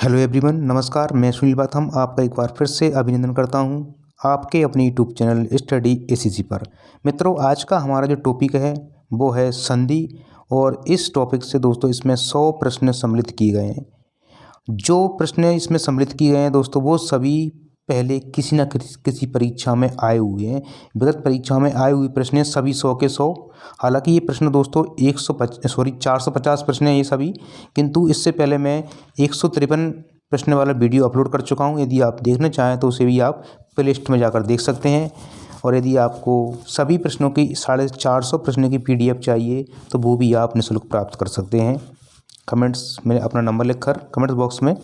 Hello everyone, नमस्कार। मैं सुनील बाथम आपका एक बार फिर से अभिनंदन करता हूं आपके अपने यूट्यूब चैनल स्टडी एसीसी पर। मित्रों, आज का हमारा जो टॉपिक है वो है संधि। और इस टॉपिक से दोस्तों इसमें 100 प्रश्न सम्मिलित किए गए हैं। जो प्रश्न इसमें सम्मिलित किए गए हैं दोस्तों वो सभी पहले किसी न किसी परीक्षा में आए हुए हैं। विगत परीक्षा में आए हुए प्रश्न हैं सभी 100 के 100। हालांकि ये प्रश्न दोस्तों 450 प्रश्न हैं ये सभी, किंतु इससे पहले मैं 153 प्रश्न वाला वीडियो अपलोड कर चुका हूँ। यदि आप देखना चाहें तो उसे भी आप प्ले लिस्ट में जाकर देख सकते हैं। और यदि आपको सभी प्रश्नों की 450 प्रश्न की PDF चाहिए तो वो भी आप निःशुल्क प्राप्त कर सकते हैं कमेंट्स में अपना नंबर लिखकर कमेंट्स बॉक्स में।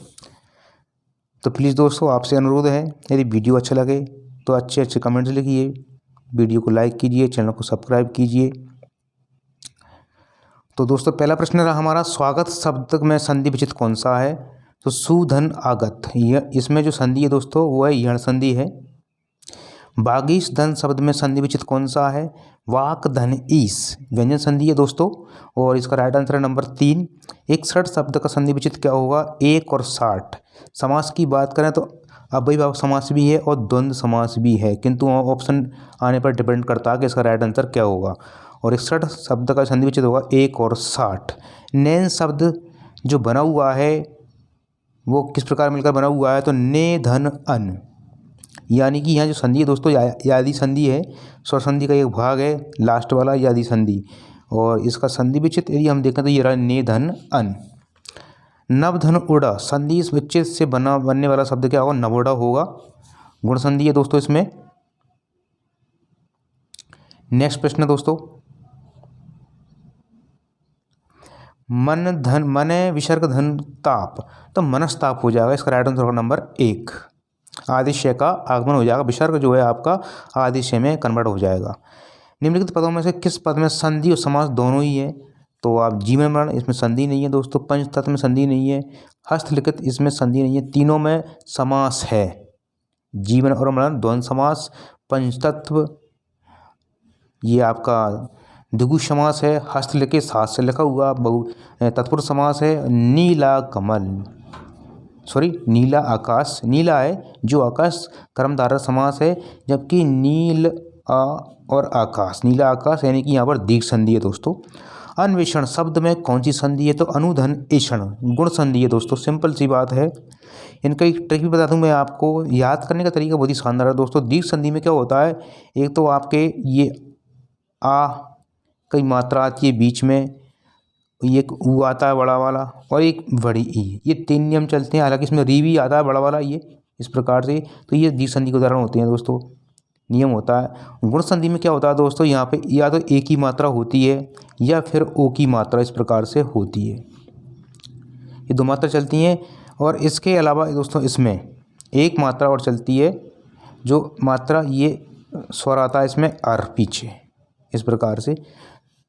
तो प्लीज़ दोस्तों आपसे अनुरोध है, यदि वीडियो अच्छा लगे तो अच्छे अच्छे कमेंट्स लिखिए, वीडियो को लाइक कीजिए, चैनल को सब्सक्राइब कीजिए। तो दोस्तों पहला प्रश्न रहा हमारा, स्वागत शब्द में संधि विच्छेद कौन सा है? तो सुधन आगत, यह इसमें जो संधि है दोस्तों वो है यण संधि है। बागीश धन शब्द में संधि विच्छेद कौन सा है? वाक धन ईस व्यंजन संधि है दोस्तों, और इसका राइट आंसर है नंबर 3। 61 शब्द का संधि विच्छेद क्या होगा? 1 और 60। समास की बात करें तो अव्ययीभाव समास भी है और द्वंद्व समास भी है, किंतु ऑप्शन आने पर डिपेंड करता है कि इसका राइट आंसर क्या होगा। और 61 शब्द का संधि विच्छेद होगा 1 और 60। नैन शब्द जो बना हुआ है वो किस प्रकार मिलकर बना हुआ है? तो ने धन अन, यानी कि यहाँ जो संधि है दोस्तों यादि संधि है। स्वर संधि का एक भाग है लास्ट वाला यादि संधि, और इसका संधि विच्छेद यदि हम देखें तो ये रहा ने धन अन। नव धन उड़ा संधि इस विच्छेद से बनने वाला शब्द क्या होगा? नवोड़ा होगा। गुण संधि है दोस्तों इसमें। नेक्स्ट प्रश्न दोस्तों, मन विसर्ग धन ताप, तो मनस्ताप हो जाएगा। इसका राइट आंसर होगा नंबर 1। आदिशय का आगमन हो जाएगा, विसर्ग जो है आपका आदिशय में कन्वर्ट हो जाएगा। निम्नलिखित पदों में से किस पद में संधि और समास दोनों ही है? तो आप जीवन मरण, इसमें संधि नहीं है दोस्तों। पंचतत्व में संधि नहीं है। हस्तलिखित, इसमें संधि नहीं है। तीनों में समास है, जीवन और मरण द्वंद्व समास। पंचतत्व ये आपका द्विगु समास है। हस्तलिखित हाथ से लिखा हुआ बहु तत्पुरुष समास है। नीला कमल, सॉरी नीला आकाश, नीला है जो आकाश कर्मधारय समास है, जबकि नील और आकाश, नीला आकाश यानी कि यहाँ पर दीर्घ संधि है दोस्तों। अन्वेषण शब्द में कौन सी संधि है? तो अनुधन ऐषण गुण संधि है दोस्तों। सिंपल सी बात है। इनका एक ट्रिक भी बता दूं मैं आपको, याद करने का तरीका बहुत ही शानदार है दोस्तों। दीर्घ संधि में क्या होता है, एक तो आपके ये आ कई मात्रा आती है बीच में, ये एक ऊ आता है बड़ा वाला, और एक बड़ी ई, ये 3 नियम चलते हैं। हालांकि इसमें री भी आता है बड़ा वाला, ये इस प्रकार से। तो ये दीर्घ संधि के उदाहरण होते हैं दोस्तों, नियम होता है। गुण संधि में क्या होता है दोस्तों, यहाँ पे या तो एक ही मात्रा होती है या फिर ओ की मात्रा इस प्रकार से होती है। ये 2 मात्रा चलती हैं। और इसके अलावा दोस्तों इसमें एक मात्रा और चलती है, जो मात्रा ये स्वर आता है इसमें अर पीछे इस प्रकार से।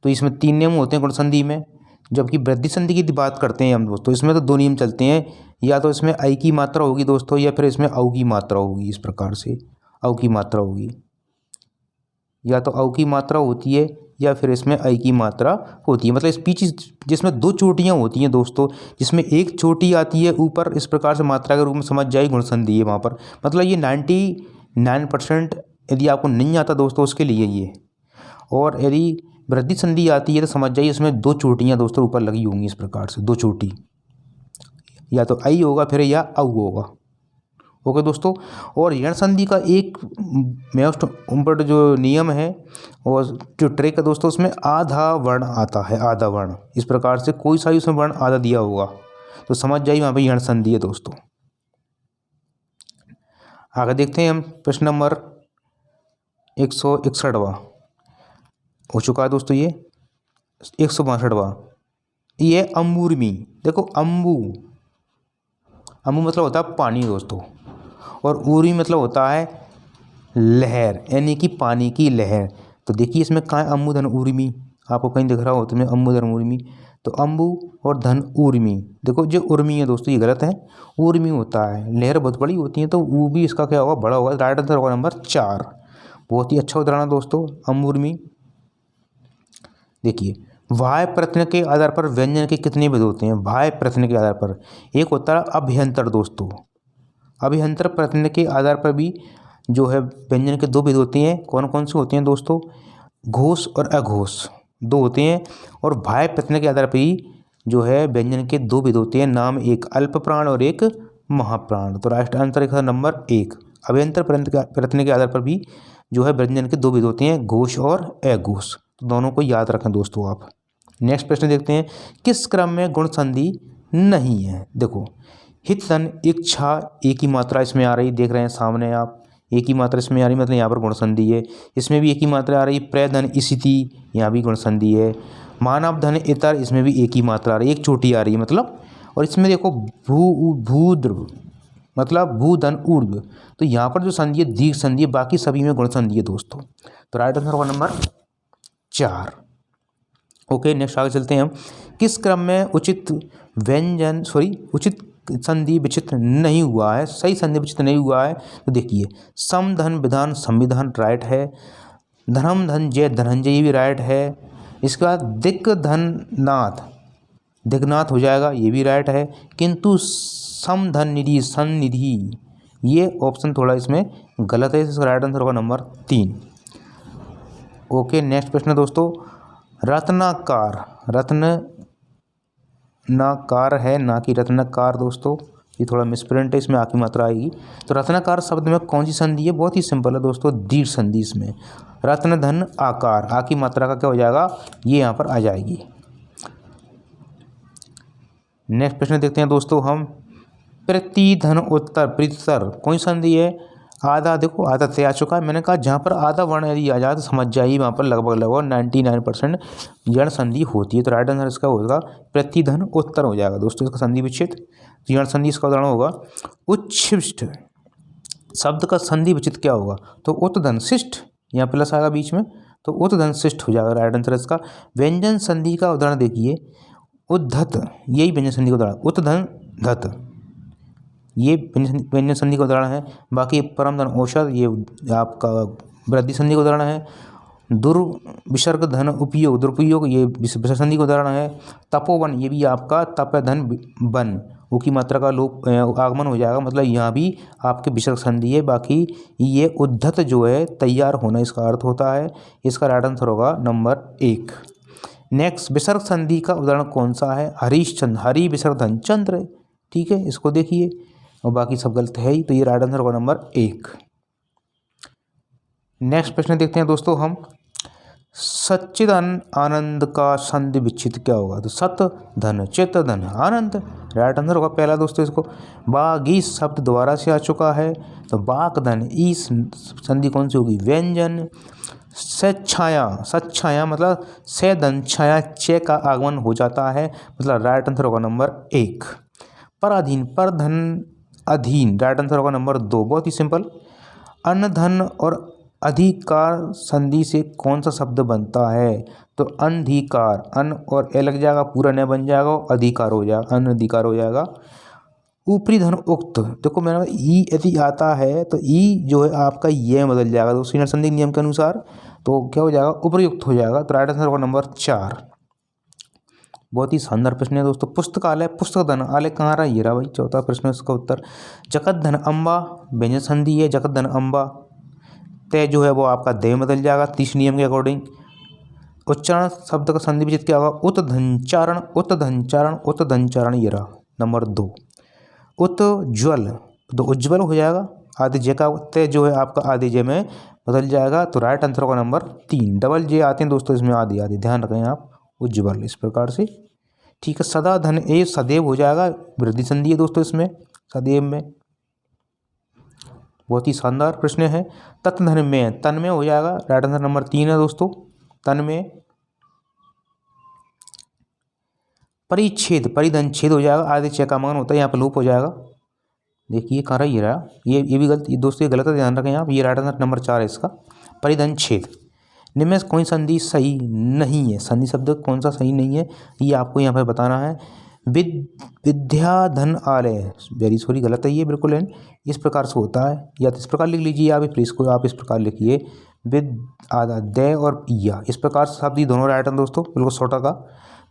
तो इसमें 3 नियम होते हैं गुण संधि में। जबकि वृद्धि संधि की बात करते हैं हम दोस्तों, इसमें तो 2 नियम चलते हैं, या तो इसमें ऐ की मात्रा होगी दोस्तों, या फिर इसमें औ की मात्रा होगी। इस प्रकार से औ की मात्रा होगी, या तो औ की मात्रा होती है या फिर इसमें ऐ की मात्रा होती है। मतलब इस पीछे जिसमें 2 चोटियाँ होती हैं दोस्तों, जिसमें एक चोटी आती है ऊपर इस प्रकार से मात्रा के रूप में, समझ जाइए गुण संधि है वहाँ पर। मतलब ये 99% यदि आपको नहीं आता दोस्तों उसके लिए ये। और यदि वृद्धि संधि आती है तो समझ जाइए इसमें 2 चोटियाँ दोस्तों ऊपर लगी होंगी इस प्रकार से, 2 चोटी, या तो ऐ होगा फिर या औ होगा। ओके दोस्तों। और यण संधि का एक मोस्ट इम्पोर्टेंट जो नियम है और जो ट्रिक है दोस्तों, उसमें आधा वर्ण आता है, आधा वर्ण इस प्रकार से, कोई सा ही उसमें वर्ण आधा दिया होगा तो समझ जाइए वहाँ पे यण संधि है दोस्तों। आगे देखते हैं हम प्रश्न नंबर 161वां हो चुका है दोस्तों, ये 162वां। ये अम्बुर्मी, देखो अम्बु मतलब होता है पानी दोस्तों, और ऊर्मी मतलब होता है लहर, यानी कि पानी की लहर। तो देखिए इसमें कहाँ है अम्बु धन ऊर्मी, आपको कहीं दिख रहा हो तो मैं अम्बु धन ऊर्मी, तो अम्बु और धन ऊर्मी। देखो जो उर्मी है दोस्तों ये गलत है, ऊर्मी होता है, लहर बहुत बड़ी होती है तो वो भी इसका क्या होगा? बड़ा होगा। राइट आंसर होगा नंबर 4। बहुत ही अच्छा उदाहरण है दोस्तों अम्बुर्मी। देखिए वाह्य प्रत्यय के आधार पर व्यंजन के कितने विध होते हैं? वाह्य प्रत्यय के आधार पर एक होता है अभ्यंतर दोस्तों। अभ्यंतर प्रत्यय के आधार पर भी जो है व्यंजन के दो विध होते हैं। कौन कौन से होते हैं दोस्तों? घोष और अघोष दो होते हैं। और वाह्य प्रत्यय के आधार पर ही जो है व्यंजन के दो विध होते हैं। नाम एक अल्प प्राण और एक महाप्राण। तो राइट आंसर है नंबर 1। अभ्यंतर प्रत्यय के आधार पर भी जो है व्यंजन के दो विध होते हैं, घोष और अघोष। तो दोनों को याद रखें दोस्तों आप। नेक्स्ट प्रश्न देखते हैं, किस क्रम में गुण संधि नहीं है? देखो, हित धन इच्छा एक ही मात्रा इसमें आ रही, देख रहे हैं सामने आप, एक ही मात्रा इसमें आ रही, मतलब यहाँ पर गुण संधि है। इसमें भी एक ही मात्रा आ रही, प्रधन स्थिति, यहाँ भी गुण संधि है। मानव धन इतर, इसमें भी एक ही मात्रा आ रही, एक छोटी आ रही है मतलब। और इसमें देखो भूद्र मतलब भूधन ऊर्ध्व, तो यहाँ पर जो संधि है दीर्घ संधि है, बाकी सभी में गुण संधि है दोस्तों। तो राइट आंसर होगा नंबर 4। ओके, नेक्स्ट आगे चलते हैं हम। किस क्रम में उचित संधि विचित्र नहीं हुआ है? सही संधि विचित्र नहीं हुआ है। तो देखिए, सम धन विधान संविधान राइट है। धर्म धन जय धनंजय, ये भी राइट है। इसके बाद दिक् धन नाथ, दिग्नाथ हो जाएगा, ये भी राइट है। किंतु सम धन निधि सन्निधि, ये ऑप्शन थोड़ा इसमें गलत है। इसका राइट आंसर होगा नंबर 3। ओके, नेक्स्ट प्रश्न दोस्तों, रत्नाकार, रत्नाकार है ना कि रत्नकार दोस्तों, ये थोड़ा मिसप्रिंट है, इसमें आ की मात्रा आएगी। तो रत्नाकार शब्द में कौन सी संधि है? बहुत ही सिंपल है दोस्तों, दीर्घ संधि इसमें। रत्न धन आकार, आ की मात्रा का क्या हो जाएगा? ये यहाँ पर आ जाएगी। नेक्स्ट प्रश्न देखते हैं दोस्तों हम, प्रतिधन उत्तर प्रतितर कौन सी संधि है? आधा, देखो आधा तय आ चुका है। मैंने कहा जहाँ पर आधा वर्ण यदि आ जाए तो समझ जाइए वहाँ पर लगभग 99% यण संधि होती है। तो राइट आंसर इसका होगा प्रतिधन उत्तर हो जाएगा दोस्तों, इसका संधि विच्छेद। तो यण संधि इसका उदाहरण होगा उच्छिष्ट। शब्द का संधि विच्छेद क्या होगा? तो उत्धन शिष्ट, यहाँ प्लस आएगा बीच में, तो उत्धन शिष्ट हो जाएगा राइट आंसर इसका। व्यंजन संधि का उदाहरण देखिए, उद्धत, यही व्यंजन संधि का उदाहरण, उत्धन धत, ये व्यंजन संधि का उदाहरण है। बाकी परम धन औषध, ये आपका वृद्धि संधि का उदाहरण है। दुर्विसर्ग धन उपयोग, दुरुपयोग, ये विसर्ग संधि का उदाहरण है। तपोवन, ये भी आपका तप धन वन, ऊ की मात्रा का लोप आगमन हो जाएगा, मतलब यहाँ भी आपके विसर्ग संधि है। बाकी ये उद्धत जो है तैयार होना इसका अर्थ होता है। इसका राइट आंसर होगा नंबर 1। नेक्स्ट, विसर्ग संधि का उदाहरण कौन सा है? हरीशचंद्र, हरि विसर्ग धन चंद्र, ठीक है, इसको देखिए, और बाकी सब गलत है ही। तो ये राइट आंसर होगा नंबर 1। नेक्स्ट प्रश्न देखते हैं दोस्तों हम, सच्चिदानंद आनंद का संधि विच्छेद क्या होगा? तो सत धन चित धन आनंद, राइट आंसर होगा पहला दोस्तों इसको। बागी शब्द दोबारा से आ चुका है, तो बाक धन ई संधि कौन सी होगी? व्यंजन। सच्छाया, सच्छाया मतलब से धन छाया चे का आगमन हो जाता है, मतलब राइट आंसर होगा नंबर 1। पराधीन, पर धन अधीन, राइट आंसर होगा नंबर 2, बहुत ही सिंपल। अन्न धन और अधिकार संधि से कौन सा शब्द बनता है? तो अंधिकार, अन्न और ए लग जाएगा, पूरा न बन जाएगा, अधिकार हो जाएगा, अन्न अधिकार हो जाएगा। ऊपरी धन उक्त, देखो मैंने ई यदि आता है तो ई जो है आपका ये बदल जाएगा दोस्तों संधि नियम के अनुसार, तो क्या हो जाएगा? उपयुक्त हो जाएगा। तो राइट आंसर होगा नंबर 4। बहुत ही शानदार प्रश्न है दोस्तों। पुस्तकालय, पुस्तक धन आलय कहाँ रहा? ये रहा भाई, चौथा प्रश्न इसका उत्तर। जगत धन अम्बा, व्यंजन संधि है, जगत धन अम्बा, तय जो है वो आपका दय बदल जाएगा तीसरे नियम के अकॉर्डिंग। उच्चारण शब्द का संधि विच्छेद क्या होगा? उत्धनचारण, उत्धनचारण, उत्धनचारण, ये रहा नंबर 2। उत्ज्वल, तो उज्ज्वल हो जाएगा, आधे जे का तय जो है आपका आधे जे में बदल जाएगा। तो राइट आंसर होगा नंबर 3। डबल जे आते हैं दोस्तों इसमें, आधे आधे, ध्यान रखें आप, उज्ज्वल इस प्रकार से, ठीक है। सदा धन ए सदैव हो जाएगा, वृद्धि संधि है दोस्तों इसमें, सदैव में। बहुत ही शानदार प्रश्न है। तत्न धन में, तन में हो जाएगा, राइट आंसर नंबर 3 है दोस्तों, तन में। परिच्छेद, परिधन छेद हो जाएगा, आधे चे का मान होता है, यहाँ पर लोप हो जाएगा। देखिए कहाँ रहा, ये रहा, ये भी गलत, ये दोस्तों ये गलत है, ध्यान रखें आप। ये राइट आंसर नंबर 4 है इसका, परिधन छेद। निम्न कौन संधि सही नहीं है? संधि शब्द कौन सा सही नहीं है, ये आपको यहाँ पर बताना है। विद्या धन आलय, वेरी सॉरी गलत है ये बिल्कुल है, इस प्रकार से होता है, या तो इस प्रकार लिख लीजिए आप, फिर इसको आप इस प्रकार लिखिए विद आधा दे और या, इस प्रकार से शब्द दोनों राइट हैं दोस्तों, बिल्कुल छोटा का।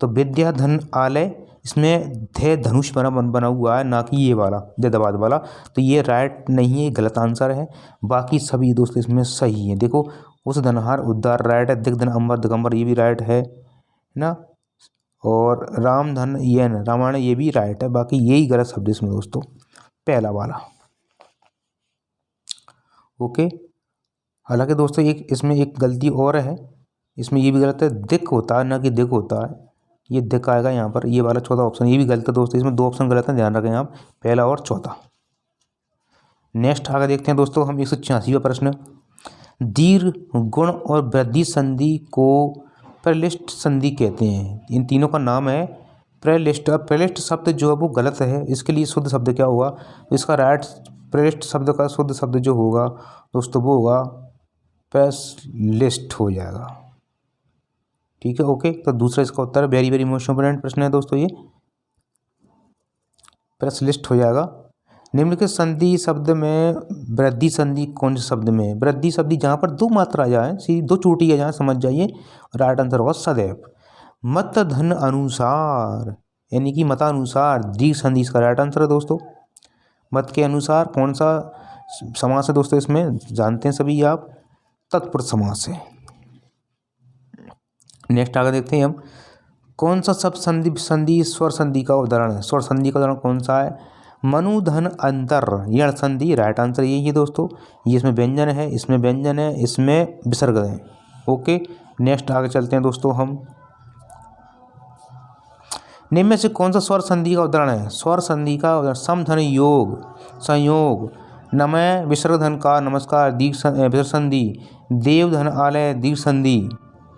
तो विद्या धन आलय, इसमें थे धनुष बना हुआ है, ना कि ये वाला दबाद वाला, तो ये राइट नहीं है, गलत आंसर है। बाकी सभी दोस्तों इसमें सही है। देखो उस धनहार उद्धार राइट है, दिग्धन अंबर दिगंबर ये भी राइट है ना, और रामधन ये रामायण ये भी राइट है। बाकी यही गलत शब्द इसमें दोस्तों, पहला वाला। ओके, हालांकि दोस्तों एक इसमें एक गलती और है, इसमें ये भी गलत है, दिक होता है ना कि दिक होता है, ये दिक आएगा यहाँ पर, ये वाला चौथा ऑप्शन ये भी गलत है दोस्तों, इसमें 2 ऑप्शन गलत हैं, ध्यान रखें आप, पहला और चौथा। नेक्स्ट आगे देखते हैं दोस्तों हम 186वां प्रश्न। दीर्घ गुण और वृद्धि संधि को प्रलिष्ट संधि कहते हैं। इन तीनों का नाम है प्रलिष्ट। अब प्रलिष्ट शब्द जो है वो गलत है, इसके लिए शुद्ध शब्द क्या होगा, इसका राइट प्रलिष्ट शब्द का शुद्ध शब्द जो होगा दोस्तों वो होगा प्रलिष्ट हो जाएगा। ठीक है, ओके। तो दूसरा इसका उत्तर वेरी वेरी मोस्ट इंपोर्टेंट प्रश्न है दोस्तों, ये प्रलिष्ट हो जाएगा। निम्नलिखित संधि शब्द में वृद्धि संधि कौन से शब्द में, वृद्धि शब्द जहाँ पर 2 मात्रा आ जाए, सी 2 चोटी आ जाए, समझ जाइए, राइट आंसर होगा सदैव। मत धन अनुसार, यानी कि मतानुसार दीर्घ संधि इसका राइट आंसर है दोस्तों। मत के अनुसार कौन सा समास है दोस्तों, इसमें जानते हैं सभी आप, तत्पुरुष समास है। नेक्स्ट आगे देखते हैं हम, कौन सा सब संधि स्वर संधि का उदाहरण है। स्वर संधि का उदाहरण कौन सा है, मनु धन अंतर यण संधि, राइट आंसर यही है दोस्तों। ये इसमें व्यंजन है, इसमें व्यंजन है, इसमें विसर्ग है। ओके, नेक्स्ट आगे चलते हैं दोस्तों हम, निम्न में से कौन सा स्वर संधि का उदाहरण है। स्वर संधि का उदाहरण समधन योग संयोग, नमय विसर्ग धन का नमस्कार दीर्घ विसर्ग संधि, देव धन आलय दीर्घ संधि।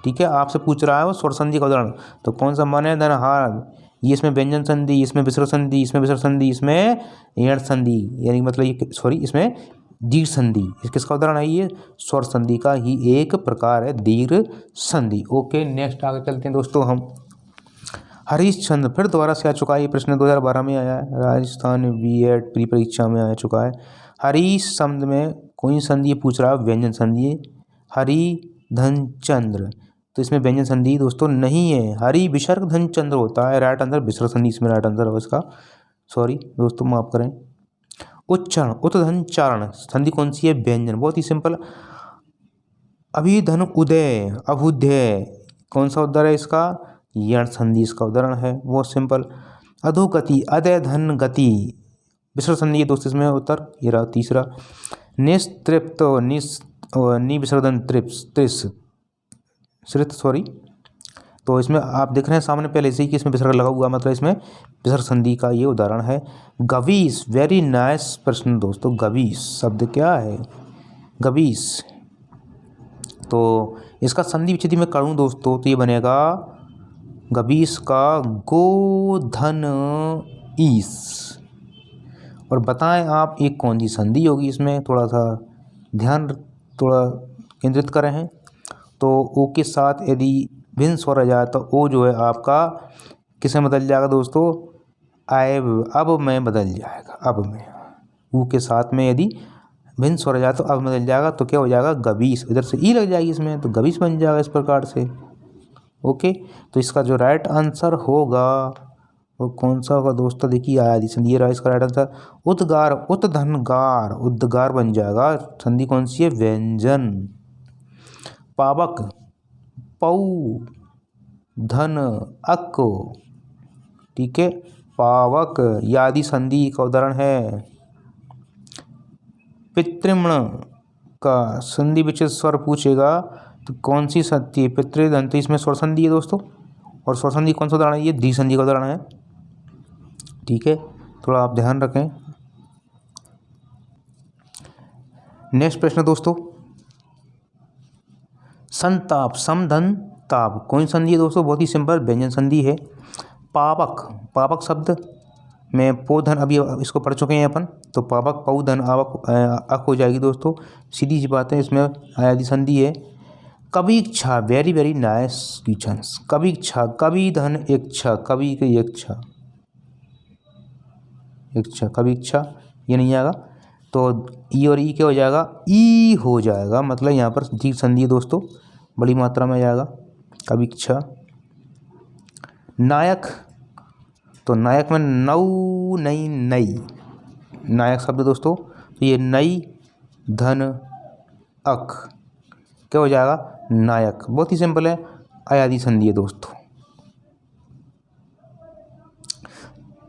ठीक है, आपसे पूछ रहा है वो स्वर संधि का उदाहरण, तो कौन सा मन है धन हार, ये इसमें व्यंजन संधि, इसमें विसर्ग संधि, इसमें विसर्ग संधि, इसमें यण संधि, यानी मतलब ये सॉरी इसमें दीर्घ संधि, किसका उदाहरण है, ये स्वर संधि का ही एक प्रकार है दीर्घ संधि। ओके, नेक्स्ट आगे चलते हैं दोस्तों हम, हरीशचंद्र फिर दोबारा से आ चुका है ये प्रश्न, 2012 में आया है, राजस्थान बीएड प्री परीक्षा में आ चुका है। हरीश शब्द में कोई संधि पूछ रहा है, व्यंजन संधि, हरि धन चंद्र, तो इसमें व्यंजन संधि दोस्तों नहीं है, हरि विसर्ग धन चंद्र होता है, राइट आंसर विसर्ग संधि इसमें राइट आंसर है इसका, सॉरी दोस्तों माफ करें। उच्चारण उत्धन चारण संधि कौन सी है, व्यंजन, बहुत ही सिंपल। अभिधन उदय अभुदय कौन सा उदाहरण है इसका, यण संधि इसका उदाहरण है, बहुत सिंपल। अधोगति अदय धन गति विसर्ग संधि दोस्तों इसमें उत्तर, ये रहा तीसरा। निस्तृप्त नि विसर्ग धन त्रिस श्रित सॉरी, तो इसमें आप देख रहे हैं सामने पहले से ही कि इसमें विसर्ग लगा हुआ, मतलब इसमें विसर्ग संधि का ये उदाहरण है। गवीस, वेरी नाइस प्रश्न दोस्तों, गवीस शब्द क्या है, गवीस, तो इसका संधि विच्छेदी में करूँ दोस्तों तो ये बनेगा गवीस का गोधन ईस। और बताएं आप एक कौन सी संधि होगी, इसमें थोड़ा सा ध्यान थोड़ा केंद्रित करें हैं। तो ओ के साथ यदि भिन्न स्वर आ जाए तो ओ जो है आपका किसमें बदल जाएगा दोस्तों, अब में बदल जाएगा, अब में। ऊ के साथ में यदि भिन्न स्वर आ जाए तो अब बदल जाएगा, तो क्या हो जाएगा गवीस, इधर से ई लग जाएगी इसमें, तो गवीस बन जाएगा इस प्रकार से। ओके, तो इसका जो राइट आंसर होगा वो कौन सा होगा दोस्तों, देखिए आया संधि, ये रहा इसका राइट आंसर, उद्गार उद्धनगार, उद्गार बन जाएगा। संधि कौन सी है, व्यंजन। पावक पौ धन अक, ठीक है, पावक यादि संधि का उदाहरण है। पितृमण का संधि विच्छेद स्वर पूछेगा तो कौन सी संधि, पितृदंत, इसमें स्वर संधि है दोस्तों, और स्वर संधि कौन सा उदाहरण है, ये द्वि संधि का उदाहरण है। ठीक है, थोड़ा आप ध्यान रखें। नेक्स्ट प्रश्न दोस्तों, संताप समधन ताप कौन संधि है दोस्तों, बहुत ही सिंपल व्यंजन संधि है। पावक, पावक शब्द में पोधन, अभी इसको पढ़ चुके हैं अपन, तो पावक पौधन आवक अक हो जाएगी दोस्तों, सीधी सी बात है, इसमें आदि संधि है। कवि इच्छा, वेरी वेरी नाइस क्वेश्चंस, कवि इच्छा, कवि धन इच्छा, कवि की इच्छा, इच्छा, कभी इच्छा, ये नहीं आएगा। तो ई और ई क्या हो जाएगा, ई हो जाएगा, मतलब यहाँ पर दीर्घ संधि है दोस्तों, बड़ी मात्रा में जाएगा, कभी इच्छा। नायक, तो नायक में नौ नई नई, नायक शब्द दोस्तों, तो ये नई धन अक क्या हो जाएगा, नायक। बहुत ही सिंपल है, अयादि संधि है दोस्तों।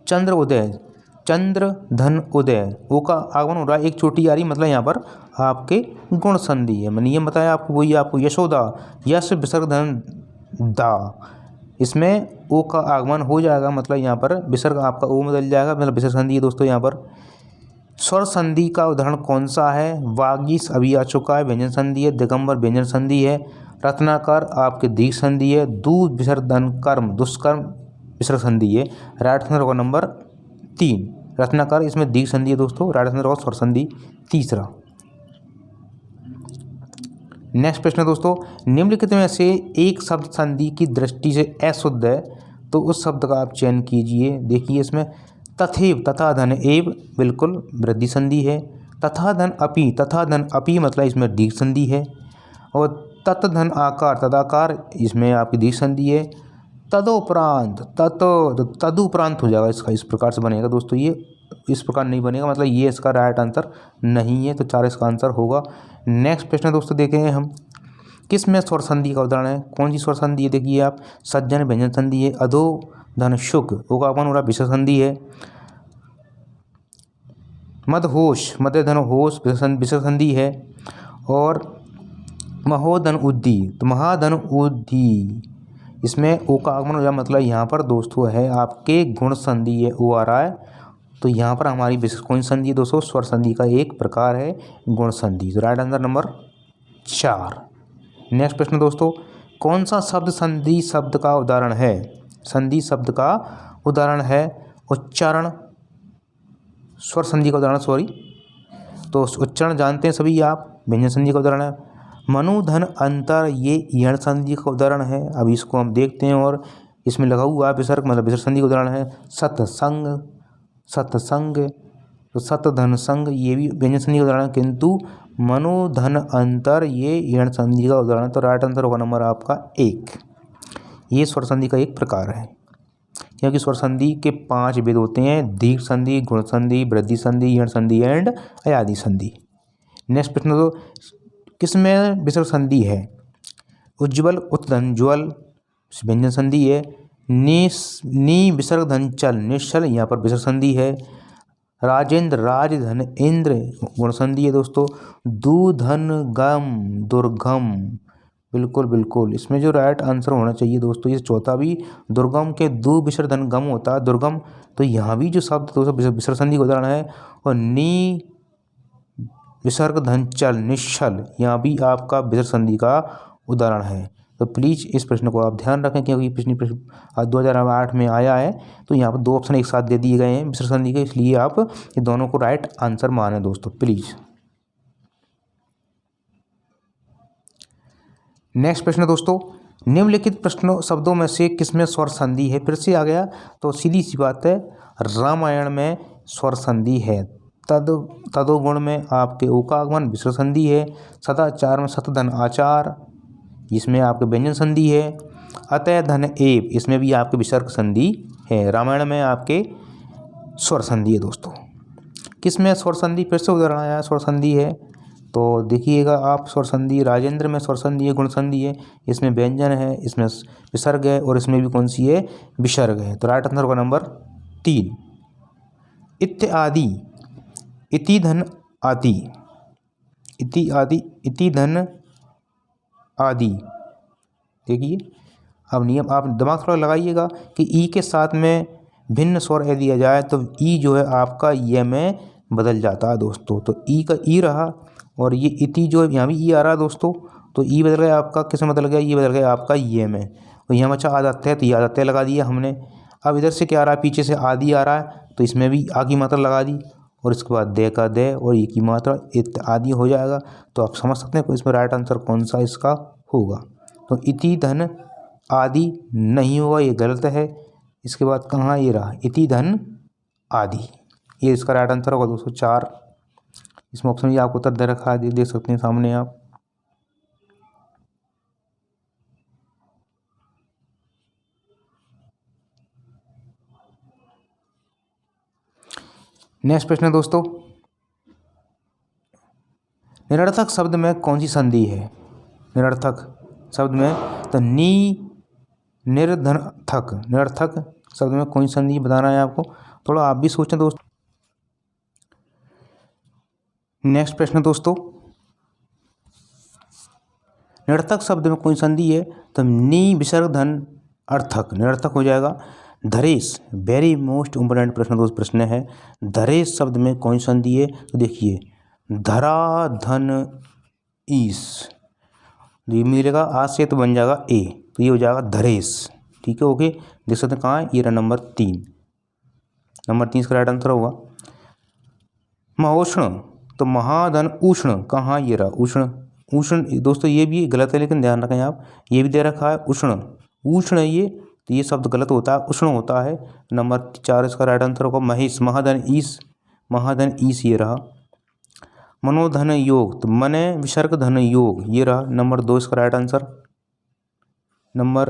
चंद्र उदय, चंद्र धन उदय, ओ का आगमन हो रहा है, एक चोटी आ रही, मतलब यहाँ पर आपके गुण संधि है। मैंने ये बताया आपको, वही आपको यशोदा, यश विसर्ग धन दा, इसमें ओ का आगमन हो जाएगा, मतलब यहाँ पर विसर्ग आपका ओ में बदल जाएगा, मतलब विसर्ग संधि है दोस्तों। यहाँ पर स्वर संधि का उदाहरण कौन सा है, वागीश अभी आ चुका है, व्यंजन संधि है। दिगंबर व्यंजन संधि है। रत्नाकर आपके दीर्घ संधि है। दूध विसर्ग धन कर्म दुष्कर्म विसर्ग संधि है। राइट आंसर होगा नंबर 3 रत्नाकर, इसमें दीर्घ संधि है दोस्तों। राइट आंसर होगा स्वर संधि तीसरा। नेक्स्ट प्रश्न दोस्तों, निम्नलिखित में से एक शब्द संधि की दृष्टि से अशुद्ध है, तो उस शब्द का आप चयन कीजिए। देखिए इसमें तथैव, तथा धन एव, बिल्कुल वृद्धि संधि है। तथा धन अपि, तथा धन अपि मतलब इसमें दीर्घ संधि है। और तत् धन आकार, तदाकार, इसमें आपकी दीर्घ संधि है। तदोपरांत, तदुपरांत हो जाएगा इसका, इस प्रकार से बनेगा दोस्तों, ये इस प्रकार नहीं बनेगा, मतलब ये इसका राइट आंसर नहीं है, तो 4 इसका आंसर होगा। नेक्स्ट प्रश्न दोस्तों देखेंगे हम, किस में स्वर संधि का उदाहरण है, कौन सी स्वर संधि है, देखिए आप, सज्जन व्यंजन संधि है। अधो धन शुक, ओ का आगमन हो रहा विसर्ग संधि है। मदहोश, मध्य धन होश विसर्ग संधि है। और महोधन उद्धि, तो महाधन उद्धि, इसमें ओ का आगमन हो जाए, मतलब यहाँ पर दोस्तों है आपके गुण संधि है, ओ आ रहा है, तो यहाँ पर हमारी विशेष कौन संधि है दोस्तों, स्वर संधि का एक प्रकार है गुण संधि। तो राइट आंसर नंबर 4। नेक्स्ट प्रश्न दोस्तों, कौन सा शब्द संधि शब्द का उदाहरण है, संधि शब्द का उदाहरण है उच्चारण, स्वर संधि का उदाहरण, सॉरी, तो उच्चारण जानते हैं सभी आप, व्यंजन संधि का उदाहरण है। मनुधन अंतर, ये यण संधि का उदाहरण है। अब इसको हम देखते हैं, और इसमें लगा हुआ विसर्ग, मतलब विसर्ग संधि का उदाहरण है। सत्संग, सत्संग, तो सतधन संग, ये भी व्यंजन संधि का उदाहरण है, किंतु मनोधन अंतर ये यण संधि का उदाहरण है। तो राइट आंसर होगा नंबर आपका 1। ये स्वर संधि का एक प्रकार है, क्योंकि स्वर संधि के 5 भेद होते हैं, दीर्घ संधि, गुण संधि, वृद्धि संधि, यण संधि एंड अयादि संधि। नेक्स्ट प्रश्न, तो किसमें विसर्ग संधि है, उज्ज्वल उत्धन ज्वल, व्यंजन संधि है। नी विसर्ग धन चल, निश्चल, यहाँ पर विसर्ग संधि है। राजेंद्र, राजधन इंद्र, गुण संधि है दोस्तों। दुधन गम, दुर्गम, बिल्कुल बिल्कुल, इसमें जो राइट आंसर होना चाहिए दोस्तों, ये चौथा भी, दुर्गम के दु विसर्ग धन गम होता है दुर्गम, तो यहाँ भी जो शब्द दोस्तों विसर्ग संधि का उदाहरण है। और नी विसर्ग धन चल, निश्चल, यहाँ भी आपका विसर्ग संधि का उदाहरण है। तो प्लीज़ इस प्रश्न को आप ध्यान रखें, क्योंकि पिछली प्रश्न 2008 में आया है, तो यहाँ पर 2 ऑप्शन एक साथ दे दिए गए हैं विसर्ग संधि के, इसलिए आप ये दोनों को राइट आंसर माने दोस्तों प्लीज़। नेक्स्ट प्रश्न दोस्तों, निम्नलिखित प्रश्नों शब्दों में से किसमें स्वर संधि है, फिर से आ गया, तो सीधी सी बात है, रामायण में स्वर संधि है। तदोगुण में आपके ओ का आगमन विसर्ग संधि है। सदाचार में सतधन आचार, इसमें आपके व्यंजन संधि है। अतः धन एव, इसमें भी आपके विसर्ग संधि है। रामायण में आपके स्वर संधि है दोस्तों। किसमें स्वर संधि, फिर से उदाहरण आया स्वर संधि है, तो देखिएगा आप, स्वर संधि राजेंद्र में स्वर संधि है, गुण संधि है, इसमें व्यंजन है, इसमें विसर्ग है, और इसमें भी कौन सी है, विसर्ग है। तो राइट आंसर होगा नंबर 3। इत्यादि, इति धन आदि, इति आदि, इति धन आदि, देखिए अब नियम आप दिमाग थोड़ा लगाइएगा कि ई के साथ में भिन्न स्वर यदि दिया जाए तो ई जो है आपका ये में बदल जाता है दोस्तों। तो ई का ई रहा, और ये इति जो है यहाँ भी ई आ रहा है दोस्तों, तो ई बदल गया आपका, किस में बदल गया, ये बदल गया आपका ये में, और यहाँ बच्चा आदत है, तो ये आदत लगा दिया हमने। अब इधर से क्या आ रहा है, पीछे से आदि आ रहा है, तो इसमें भी आ की मात्रा लगा दी, और इसके बाद दे का दे, और ई की मात्रा आदि हो जाएगा। तो आप समझ सकते हैं कि इसमें राइट आंसर कौन सा इसका होगा। तो इति धन आदि नहीं होगा, ये गलत है। इसके बाद कहाँ ये रहा, इति धन आदि, ये इसका राइट आंसर होगा दोस्तों 4। इसमें ऑप्शन ये आपको उत्तर दे रखा है, देख सकते हैं सामने आप। नेक्स्ट प्रश्न है दोस्तों, निरर्थक शब्द में कौन सी संधि है? निरर्थक शब्द में तो निरर्थक शब्द में कौन सी संधि बताना है आपको, थोड़ा आप भी सोचें दोस्तों। नेक्स्ट प्रश्न दोस्तों, निरर्थक शब्द में कौन सी संधि है? तो नी विसर्ग धन अर्थक निरर्थक हो जाएगा। धरेश, वेरी मोस्ट इम्पोर्टेंट प्रश्न दोस्त प्रश्न है, धरेश शब्द में कौन सी संधि है? तो देखिए धरा धन ईस, ये मिलेगा आज से तो बन जाएगा ए, तो ये हो जाएगा धरेश। ठीक है, ओके, देख सकते हैं कहाँ है, ये रहा नंबर 3। नंबर 3 इसका राइट आंसर होगा। महोष्ण, तो महाधन उष्ण, कहाँ, ये रहा उष्ण। उष्ण दोस्तों ये भी गलत है, लेकिन ध्यान रखें आप, ये भी दे रखा है उष्ण है ये, तो ये शब्द गलत होता है, उष्ण होता है। नंबर 4 इसका राइट आंसर होगा महेश, महाधन ईस ये रहा। मनोधन योग, तो मने विसर्ग धन योग, ये रहा नंबर 2 इसका राइट आंसर। नंबर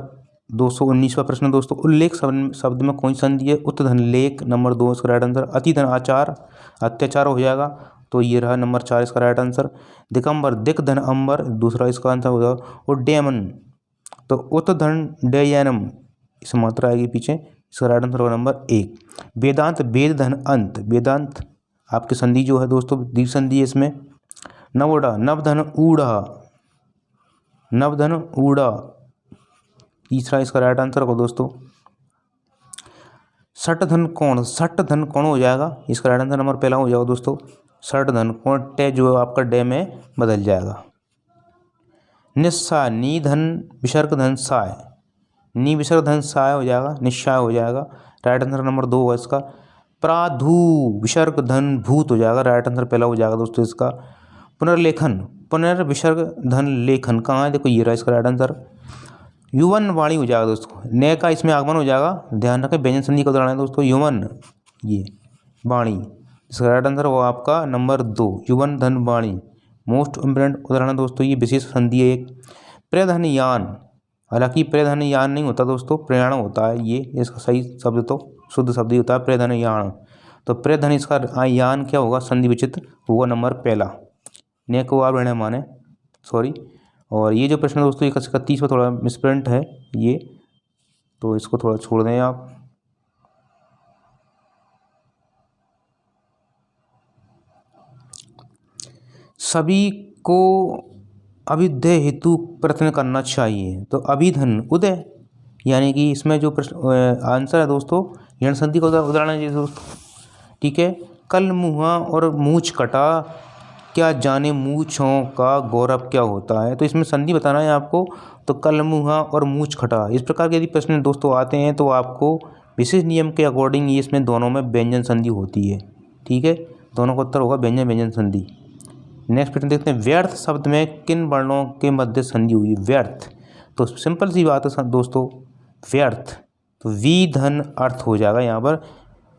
219वां प्रश्न दोस्तों, उल्लेख शब्द में कौन सी संधि है? उत्तधन लेख, नंबर 2 इसका राइट आंसर। अतिधन अत्याचार हो जाएगा, तो ये रहा नंबर 4 इसका राइट आंसर। दिगंबर, दिक धन अंबर, दूसरा इसका आंसर हो जाएगा। और डेमन, तो उत्तधन डयनम, इस मात्रा आएगी पीछे, इसका राइट आंसर होगा नंबर 1। वेदांत, वेद धन अंत, वेदांत आपकी संधि जो है दोस्तों दीर्घ संधि है इसमें। नवोड़ा, नवधन ऊड़ा, तीसरा इसका राइट आंसर होगा दोस्तों। सट धन कोण हो जाएगा, इसका राइट आंसर नंबर पहला हो जाएगा दोस्तों। सट धन कोण, टे जो है आपका डे में बदल जाएगा। निस्साय, नी धन विसर्ग धन साय, नी विसर्ग धन साय हो जाएगा, निश्चाय हो जाएगा, राइट आंसर नंबर 2 होगा इसका। प्राधु, विसर्ग धन भूत हो जाएगा, राइट आंसर पहला हो जाएगा दोस्तों इसका। पुनर्लेखन, पुनर्विसर्ग धन लेखन, कहाँ है, देखो ये रहा इसका राइट आंसर। युवन वाणी हो जाएगा दोस्तों, नए का इसमें आगमन हो जाएगा, ध्यान रखें व्यंजन संधि का उदाहरण है दोस्तों युवन, ये वाणी, इसका राइट आंसर होगा आपका नंबर 2, युवन धन वाणी, मोस्ट इम्पोर्टेंट उदाहरण है दोस्तों, ये विशेष संधि है एक। प्रधन यान, हालांकि प्रधन यान नहीं होता दोस्तों, प्रयाण होता है ये, इसका सही शब्द तो शुद्ध शब्द ही होता है प्रधन यान। तो प्रधन इसका यान क्या होगा, संधि विचित होगा नंबर पहला, ने को आप रहने माने, सॉरी। और ये जो प्रश्न है दोस्तों 31 में थोड़ा मिसप्रिंट है ये, तो इसको थोड़ा छोड़ दें आप। सभी को अभ्युदय हेतु प्रयत्न करना चाहिए, तो अभिधन उदय, यानी कि इसमें जो प्रश्न आंसर है दोस्तों यण संधि का उदाहरण है दोस्तों। ठीक है, कल मुँहा और मूछ कटा, क्या जाने मूछों का गौरव क्या होता है, तो इसमें संधि बताना है आपको। तो कल मुँहा और मूछ कटा, इस प्रकार के यदि प्रश्न दोस्तों आते हैं तो आपको विशेष नियम के अकॉर्डिंग ये इसमें दोनों में व्यंजन संधि होती है। ठीक है, दोनों का उत्तर होगा व्यंजन संधि। नेक्स्ट प्रश्न देखते हैं, व्यर्थ शब्द में किन वर्णों के मध्य संधि हुई? व्यर्थ, तो सिंपल सी बात है दोस्तों, व्यर्थ तो वी धन अर्थ हो जाएगा यहाँ पर,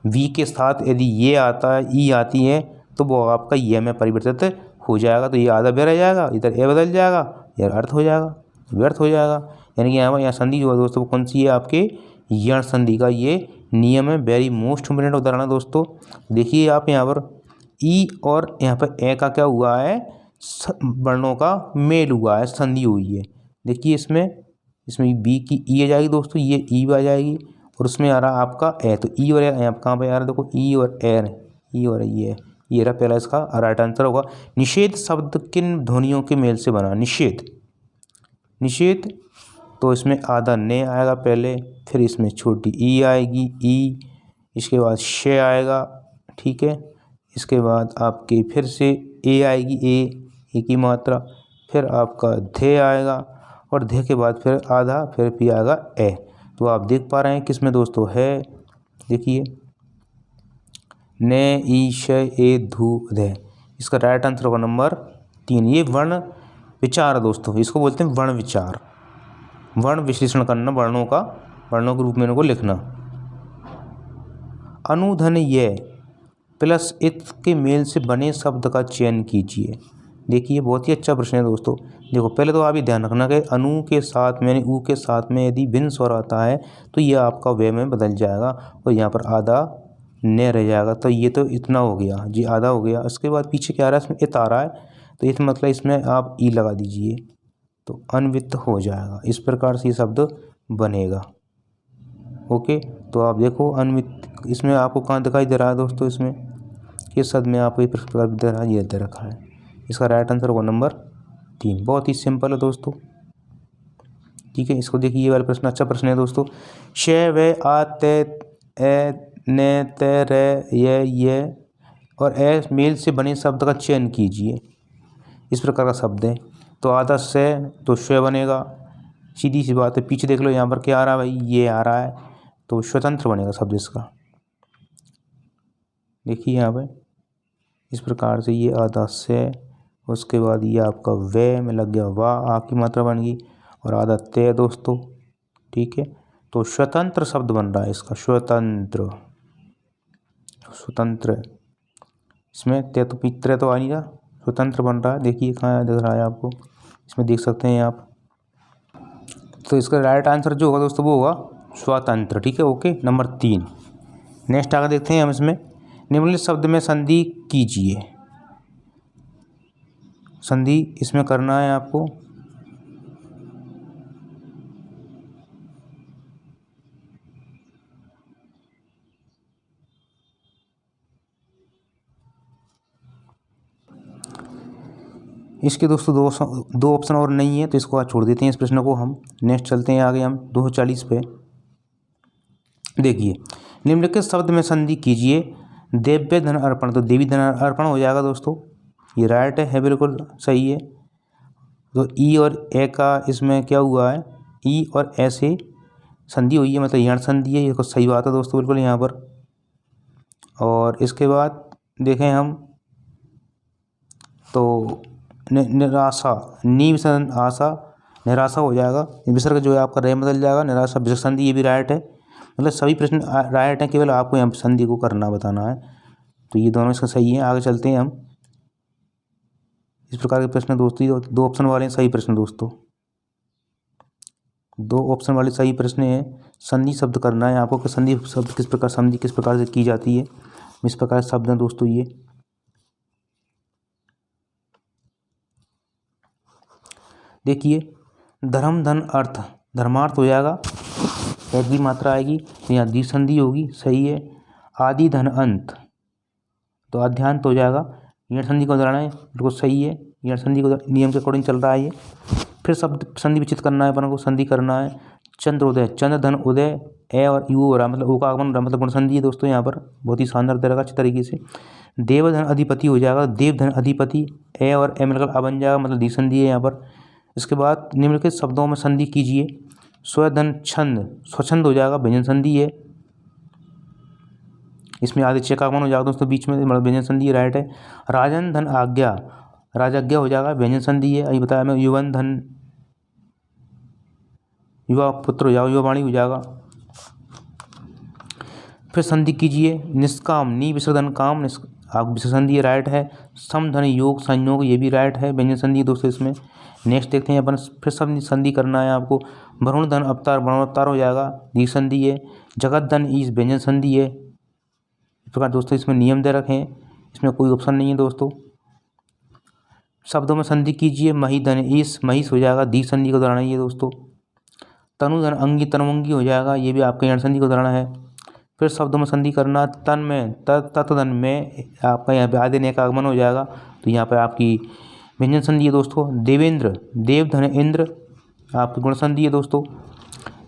वी के साथ यदि ये आता है, ई आती है, तो वो आपका ये में परिवर्तित हो जाएगा, तो ये आधा बे रह जाएगा, इधर ए बदल जाएगा, यार अर्थ हो जाएगा, व्यर्थ हो जाएगा। यानी कि यहाँ संधि जो है दोस्तों कौन सी है, आपके यण संधि का ये नियम है, वेरी मोस्ट इम्पोर्टेंट उदाहरण है दोस्तों। देखिए आप यहाँ पर ई और यहाँ पर ए का क्या हुआ है, वर्णों का मेल हुआ है, संधि हुई है। देखिए इसमें बी की ई आ जाएगी दोस्तों, ये ई आ जाएगी, और उसमें आ रहा आपका ए, तो ई और ए यहाँ कहाँ पे आ रहा है, देखो ई और एर, ई और ये रहा पहला इसका राइट आंसर होगा। निषेध शब्द किन ध्वनियों के मेल से बना? निषेध तो इसमें आधा ने आएगा पहले, फिर इसमें छोटी ई आएगी ई, इसके बाद शे आएगा, ठीक है, इसके बाद आपके फिर से ए आएगी, ए की मात्रा, फिर आपका धे आएगा, और धे के बाद फिर आधा, फिर भी आएगा ए। तो आप देख पा रहे हैं किसमें दोस्तों है, देखिए ने ई श ए धू धे, इसका राइट आंसर होगा नंबर 3। ये वर्ण विचार है दोस्तों, इसको बोलते हैं वर्ण विचार, वर्ण विश्लेषण करना, वर्णों के रूप में इनको लिखना। अनुधन ये प्लस इत के मेल से बने शब्द का चयन कीजिए। देखिए बहुत ही अच्छा प्रश्न है दोस्तों। देखो पहले तो आप ये ध्यान रखना कि अनु के साथ में यानी ऊ के साथ में यदि भिन्न स्वर आता है तो ये आपका वे में बदल जाएगा और यहाँ पर आधा न रह जाएगा। तो ये तो इतना हो गया जी, आधा हो गया। उसके बाद पीछे क्या आ रहा है, इसमें इत आ रहा है तो इत मतलब इसमें आप ई लगा दीजिए तो अन्वित हो जाएगा। इस प्रकार से ये शब्द बनेगा। ओके, तो आप देखो अन्वित इसमें आपको कहाँ दिखाई दे रहा है दोस्तों, इसमें किस शब्द में आपको ये प्रकार दे रहा है, ये दे रखा है। इसका राइट आंसर होगा नंबर 3। बहुत ही सिंपल है दोस्तों। ठीक है, इसको देखिए, ये वाला प्रश्न अच्छा प्रश्न है दोस्तों। श व आ ते ए न ते रे ये और ए मेल से बने शब्द का चयन कीजिए। इस प्रकार का शब्द है तो आधा से तो श बनेगा, सीधी सी बात है। पीछे देख लो यहाँ पर क्या आ रहा है भाई, ये आ रहा है तो स्वतंत्र बनेगा शब्द इसका। देखिए यहाँ पे इस प्रकार से ये आधा से, उसके बाद ये आपका वे में लग गया वाह, आ की मात्रा बन गई और आधा ते दोस्तों। ठीक है, तो स्वतंत्र शब्द बन रहा है इसका, स्वतंत्र स्वतंत्र। इसमें ते तो पित्र तो आ नहीं रहा, स्वतंत्र बन रहा है। देखिए कहाँ दिख रहा है आपको, इसमें देख सकते हैं आप। तो इसका राइट आंसर जो होगा दोस्तों वो होगा स्वतंत्र। ठीक है, ओके, नंबर 3। नेक्स्ट आगे देखते हैं हम इसमें, निम्नलिखित शब्द में संधि कीजिए। संधि इसमें करना है आपको। इसके दोस्तों दो ऑप्शन और नहीं है तो इसको आज छोड़ देते हैं इस प्रश्न को हम। नेक्स्ट चलते हैं आगे हम 240 पे। देखिए, निम्नलिखित शब्द में संधि कीजिए। देव्य धन अर्पण, तो देवी धन अर्पण हो जाएगा दोस्तों, ये राइट है बिल्कुल सही है। तो ई और ए का इसमें क्या हुआ है, ई और ए से संधि हुई है, मतलब यण संधि है, ये तो सही बात है दोस्तों बिल्कुल यहाँ पर। और इसके बाद देखें हम तो निराशा, नी विसर्जन आशा, निराशा हो जाएगा। विसर्ग जो है आपका रे बदल जाएगा, निराशा विसर्ग संधि, ये भी राइट है। मतलब सभी प्रश्न राइट हैं, केवल आपको यहाँ संधि को करना बताना है। तो ये दोनों इसका सही है। आगे चलते हैं हम। इस प्रकार के प्रश्न दोस्तों, 2 ऑप्शन वाले सही प्रश्न दोस्तों, 2 ऑप्शन वाले सही प्रश्न है। संधि शब्द करना है आपको कि संधि शब्द किस प्रकार, संधि किस प्रकार से की जाती है। इस प्रकार शब्द हैं दोस्तों ये। देखिए, धर्म धन अर्थ, धर्मार्थ हो जाएगा, एक भी मात्रा आएगी तो यहाँ द्विसंधि होगी, सही है। आदि धन अंत, तो अध्यांत हो जाएगा। यण संधि का उदाहरण है, बिल्कुल सही है। यण संधि को नियम के अकॉर्डिंग चल रहा है ये। फिर शब्द संधि विचित करना है अपन को, संधि करना है। चंद्रोदय, चंद्र धन उदय, ए और यू हो रहा है, मतलब ऊ का आगमन हो रहा है, मतलब गुण संधि है दोस्तों यहाँ पर, बहुत ही शानदार तरह का अच्छी तरीके से। देवधन अधिपति हो जाएगा, देवधन अधिपति, ए और ए मिलकर आ बन जाएगा, मतलब द्विसंधि है यहाँ पर। इसके बाद निम्नलिखित शब्दों में संधि कीजिए। स्वधन छंद, स्वच्छंद हो जाएगा, व्यंजन संधि है। इसमें आदित्य का आगमन हो जाएगा दोस्तों बीच में, मतलब व्यंजन संधि राइट है। राजन धन आज्ञा, राजाज्ञा हो जाएगा, व्यंजन संधि है, अभी बताया मैं। युवन धन, युवा पुत्र हो जाएगा, युवा वाणी हो जाएगा। फिर संधि कीजिए। निष्काम, नी विसर्जन काम, विसर्जन संधि राइट है। समधन योग संयोग, ये भी राइट है, व्यंजन संधि दोस्तों इसमें। नेक्स्ट देखते हैं अपन, फिर सब संधि करना है आपको। वरुण धन अवतार, वरुणोत्तार हो जाएगा, द्विसंधि है। जगत धन ईश, व्यंजन संधि है। इस प्रकार दोस्तों इसमें नियम दे रखे हैं, इसमें कोई ऑप्शन नहीं है दोस्तों। शब्दों में संधि कीजिए। महिधन ईश, महिष हो जाएगा, द्विसंधि का उदाहरण है ये दोस्तों। तनुधन अंगी, तनुअंगी हो जाएगा, ये भी आपके यण संधि का उदाहरण है। फिर शब्दों में संधि करना। तन में, तत्धन में आपका यहाँ पे आदि ने का आगमन हो जाएगा, तो यहाँ पर आपकी व्यंजन संधि है दोस्तों। देवेंद्र, देव धन इंद्र, आपकी गुण संधि है दोस्तों।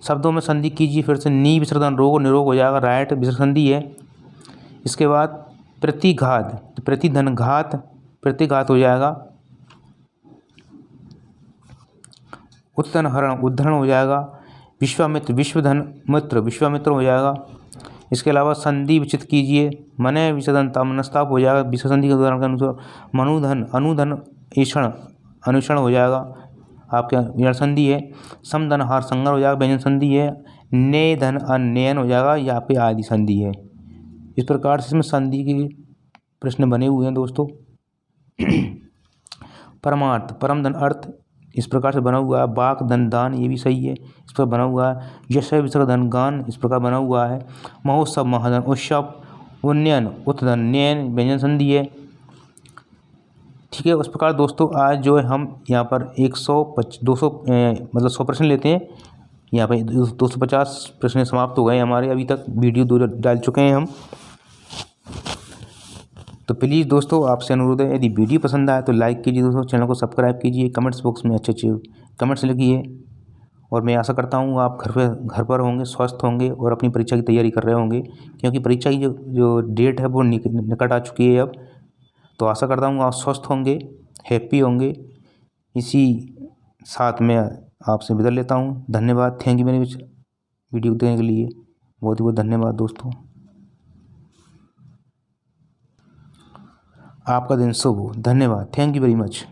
शब्दों में संधि कीजिए फिर से। नी विसर्जन रोग, निरोग हो जाएगा, राइट, विसर्ग संधि है। इसके बाद प्रतिघात, प्रतिधन घात, प्रतिघात हो जाएगा। उत्तन हरण, उद्धरण हो जाएगा। विश्वामित्र, विश्वधन मित्र, विश्वामित्र हो जाएगा। इसके अलावा संधि विचित कीजिए। मने विसर्जनता, मनस्ताप हो जाएगा, विसर्ग संधि के उदाहरण के अनुसार। मनुधन, अनुधन ईषण, अनुषण हो जाएगा, आपके यण संधि है। समधन हार, संगर हो जाएगा, व्यंजन संधि है। ने धन अन्ययन हो जाएगा, ये आपकी आदि संधि है। इस प्रकार से इसमें संधि की प्रश्न बने हुए हैं दोस्तों। परमार्थ, परम धन अर्थ, इस प्रकार से बना हुआ है। वाक धन दान, ये भी सही है, इस पर बना हुआ है। यश विसर्ग धन गान, इस प्रकार बना हुआ है। महोत्सव महाधन उत्सव, उन्नयन उत्धन नयन, व्यंजन संधि है। ठीक है, उस प्रकार दोस्तों आज जो है हम यहाँ पर 200 मतलब 100 प्रश्न लेते हैं। यहाँ पर 250 प्रश्न समाप्त हो गए हमारे, अभी तक वीडियो 2 डाल चुके हैं हम। तो प्लीज़ दोस्तों आपसे अनुरोध है, यदि वीडियो पसंद आए तो लाइक कीजिए दोस्तों, चैनल को सब्सक्राइब कीजिए, कमेंट्स बॉक्स में अच्छे अच्छे कमेंट्स लिखिए। और मैं आशा करता हूँ आप घर पर होंगे, स्वस्थ होंगे और अपनी परीक्षा की तैयारी कर रहे होंगे, क्योंकि परीक्षा की जो डेट है वो निकट आ चुकी है अब। तो आशा करता हूँ आप स्वस्थ होंगे, हैप्पी होंगे। इसी साथ में आपसे विदा लेता हूँ। धन्यवाद, थैंक यू मेरी वीडियो देखने के लिए, बहुत ही बहुत धन्यवाद दोस्तों। आपका दिन शुभ हो। धन्यवाद, थैंक यू वेरी मच।